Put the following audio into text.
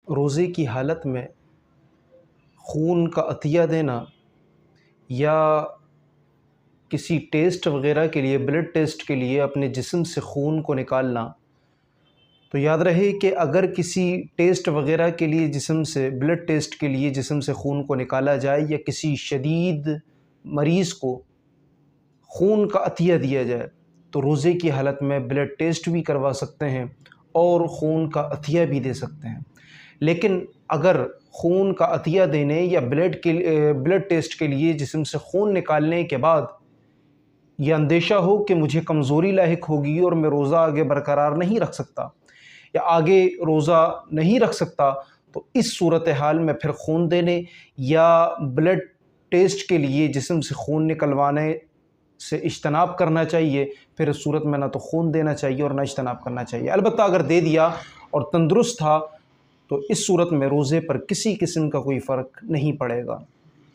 روزے کی حالت میں خون کا عطیہ دینا یا کسی ٹیسٹ وغیرہ کے لیے، بلڈ ٹیسٹ کے لیے اپنے جسم سے خون کو نکالنا، تو یاد رہے کہ اگر کسی ٹیسٹ وغیرہ کے لیے جسم سے، بلڈ ٹیسٹ کے لیے جسم سے خون کو نکالا جائے یا کسی شدید مریض کو خون کا عطیہ دیا جائے تو روزے کی حالت میں بلڈ ٹیسٹ بھی کروا سکتے ہیں اور خون کا عطیہ بھی دے سکتے ہیں۔ لیکن اگر خون کا عطیہ دینے یا بلڈ ٹیسٹ کے لیے جسم سے خون نکالنے کے بعد یہ اندیشہ ہو کہ مجھے کمزوری لاحق ہوگی اور میں روزہ آگے برقرار نہیں رکھ سکتا یا آگے روزہ نہیں رکھ سکتا، تو اس صورتحال میں پھر خون دینے یا بلڈ ٹیسٹ کے لیے جسم سے خون نکلوانے سے اجتناب کرنا چاہیے۔ پھر اس صورت میں نہ تو خون دینا چاہیے اور نہ اجتناب کرنا چاہیے۔ البتہ اگر دے دیا اور تندرست تھا تو اس صورت میں روزے پر کسی قسم کا کوئی فرق نہیں پڑے گا۔